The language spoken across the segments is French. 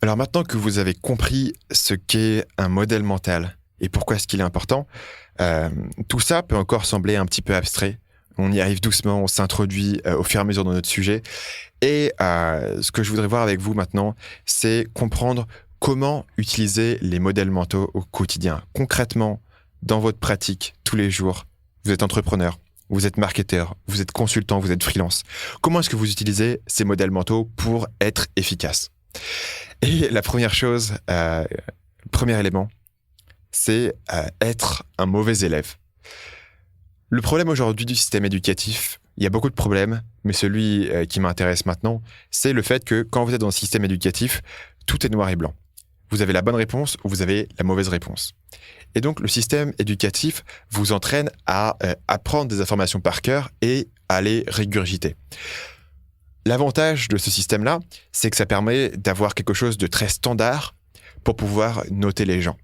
Alors maintenant que vous avez compris ce qu'est un modèle mental et pourquoi est-ce qu'il est important, tout ça peut encore sembler un petit peu abstrait. On y arrive doucement, on s'introduit au fur et à mesure dans notre sujet. Et ce que je voudrais voir avec vous maintenant, c'est comprendre comment utiliser les modèles mentaux au quotidien. Concrètement, dans votre pratique, tous les jours, vous êtes entrepreneur, vous êtes marketeur, vous êtes consultant, vous êtes freelance. Comment est-ce que vous utilisez ces modèles mentaux pour être efficace? Et la première chose, le premier élément, c'est être un mauvais élève. Le problème aujourd'hui du système éducatif, il y a beaucoup de problèmes, mais celui qui m'intéresse maintenant, c'est le fait que quand vous êtes dans le système éducatif, tout est noir et blanc. Vous avez la bonne réponse ou vous avez la mauvaise réponse. Et donc, le système éducatif vous entraîne à apprendre des informations par cœur et à les régurgiter. L'avantage de ce système-là, c'est que ça permet d'avoir quelque chose de très standard pour pouvoir noter les gens.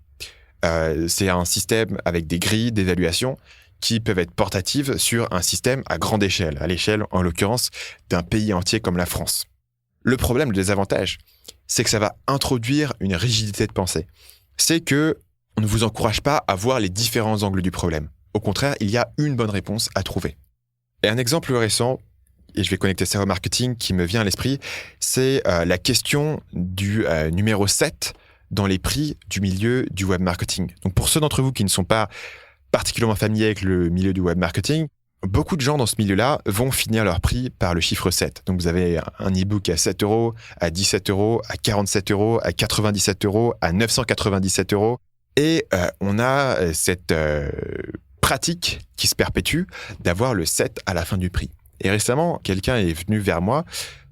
C'est un système avec des grilles d'évaluation qui peuvent être portatives sur un système à grande échelle, à l'échelle, en l'occurrence, d'un pays entier comme la France. Le problème, le désavantage, c'est que ça va introduire une rigidité de pensée. C'est que on ne vous encourage pas à voir les différents angles du problème. Au contraire, il y a une bonne réponse à trouver. Et un exemple récent, et je vais connecter ça au marketing qui me vient à l'esprit, c'est la question du numéro 7 dans les prix du milieu du web marketing. Donc pour ceux d'entre vous qui ne sont pas particulièrement familiers avec le milieu du web marketing, beaucoup de gens dans ce milieu-là vont finir leur prix par le chiffre 7. Donc vous avez un e-book à 7 euros, à 17 euros, à 47 euros, à 97 euros, à 997 euros. Et on a cette pratique qui se perpétue d'avoir le 7 à la fin du prix. Et récemment, quelqu'un est venu vers moi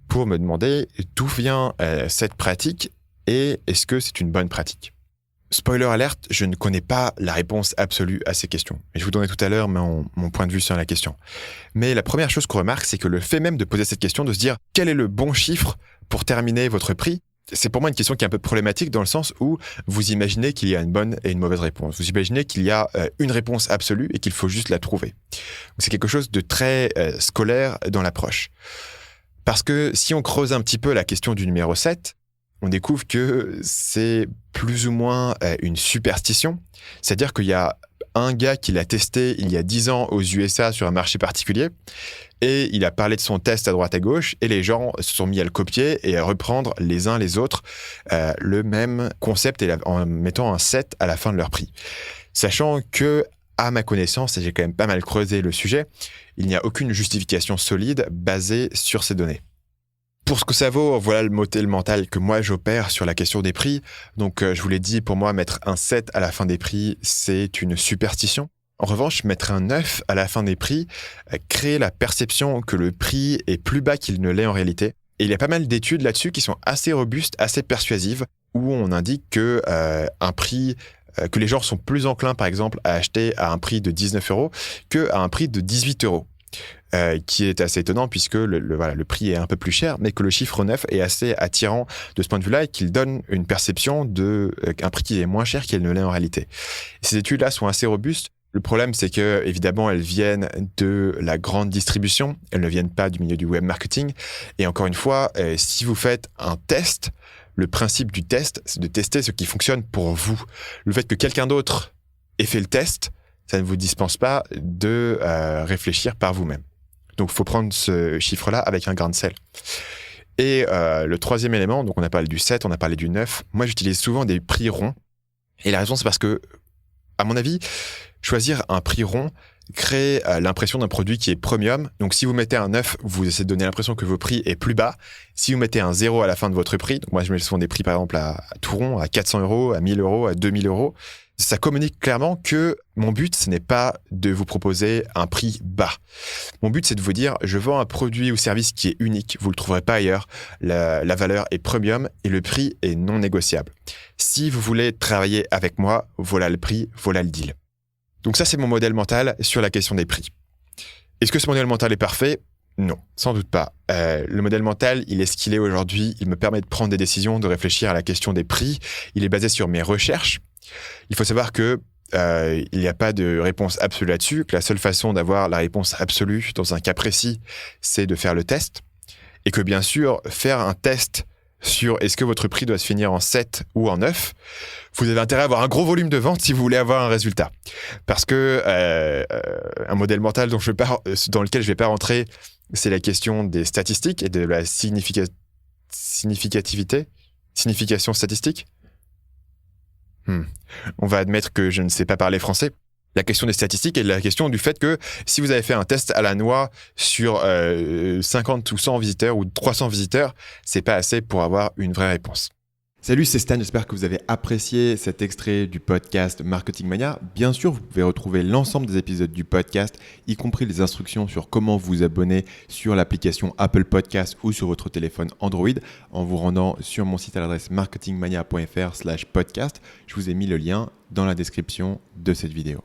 pour me demander d'où vient cette pratique et est-ce que c'est une bonne pratique. Spoiler alerte, je ne connais pas la réponse absolue à ces questions. Et je vous donnerai tout à l'heure mon point de vue sur la question. Mais la première chose qu'on remarque, c'est que le fait même de poser cette question, de se dire quel est le bon chiffre pour terminer votre prix, c'est pour moi une question qui est un peu problématique dans le sens où vous imaginez qu'il y a une bonne et une mauvaise réponse. Vous imaginez qu'il y a une réponse absolue et qu'il faut juste la trouver. Donc c'est quelque chose de très scolaire dans l'approche. Parce que si on creuse un petit peu la question du numéro 7, on découvre que c'est plus ou moins une superstition. C'est-à-dire qu'il y a un gars qui l'a testé il y a 10 ans aux USA sur un marché particulier et il a parlé de son test à droite à gauche et les gens se sont mis à le copier et à reprendre les uns les autres le même concept et en mettant un 7 à la fin de leur prix. Sachant que, à ma connaissance, et j'ai quand même pas mal creusé le sujet, il n'y a aucune justification solide basée sur ces données. Pour ce que ça vaut, voilà le modèle mental que moi j'opère sur la question des prix. Donc je vous l'ai dit, pour moi, mettre un 7 à la fin des prix, c'est une superstition. En revanche, mettre un 9 à la fin des prix crée la perception que le prix est plus bas qu'il ne l'est en réalité. Et il y a pas mal d'études là-dessus qui sont assez robustes, assez persuasives, où on indique que un prix que les gens sont plus enclins, par exemple, à acheter à un prix de 19 euros qu'à un prix de 18 euros. Qui est assez étonnant puisque le prix est un peu plus cher, mais que le chiffre 9 est assez attirant de ce point de vue-là et qu'il donne une perception d'un prix qui est moins cher qu'il ne l'est en réalité. Et ces études-là sont assez robustes. Le problème, c'est que évidemment, elles viennent de la grande distribution, elles ne viennent pas du milieu du web marketing. Et encore une fois, si vous faites un test, le principe du test, c'est de tester ce qui fonctionne pour vous. Le fait que quelqu'un d'autre ait fait le test, ça ne vous dispense pas de réfléchir par vous-même. Donc, il faut prendre ce chiffre-là avec un grain de sel. Et le troisième élément, donc on a parlé du 7, on a parlé du 9. Moi, j'utilise souvent des prix ronds. Et la raison, c'est parce que, à mon avis, choisir un prix rond crée l'impression d'un produit qui est premium. Donc, si vous mettez un 9, vous essayez de donner l'impression que vos prix est plus bas. Si vous mettez un 0 à la fin de votre prix, donc moi, je mets souvent des prix, par exemple, à tout rond, à 400 euros, à 1000 euros, à 2000 euros, ça communique clairement que mon but, ce n'est pas de vous proposer un prix bas. Mon but, c'est de vous dire, je vends un produit ou service qui est unique, vous ne le trouverez pas ailleurs, la valeur est premium et le prix est non négociable. Si vous voulez travailler avec moi, voilà le prix, voilà le deal. Donc ça, c'est mon modèle mental sur la question des prix. Est-ce que ce modèle mental est parfait ? Non, sans doute pas. Le modèle mental, il est ce qu'il est aujourd'hui. Il me permet de prendre des décisions, de réfléchir à la question des prix. Il est basé sur mes recherches. Il faut savoir que il n'y a pas de réponse absolue là-dessus, que la seule façon d'avoir la réponse absolue dans un cas précis, c'est de faire le test. Et que bien sûr, faire un test sur est-ce que votre prix doit se finir en 7 ou en 9, vous avez intérêt à avoir un gros volume de vente si vous voulez avoir un résultat. Parce que un modèle mental dans lequel je ne vais pas rentrer, c'est la question des statistiques et de la signification statistique. On va admettre que je ne sais pas parler français. La question des statistiques et la question du fait que si vous avez fait un test à la noix sur 50 ou 100 visiteurs ou 300 visiteurs, c'est pas assez pour avoir une vraie réponse. Salut, c'est Stan, j'espère que vous avez apprécié cet extrait du podcast Marketing Mania. Bien sûr, vous pouvez retrouver l'ensemble des épisodes du podcast, y compris les instructions sur comment vous abonner sur l'application Apple Podcast ou sur votre téléphone Android en vous rendant sur mon site à l'adresse marketingmania.fr/podcast. Je vous ai mis le lien dans la description de cette vidéo.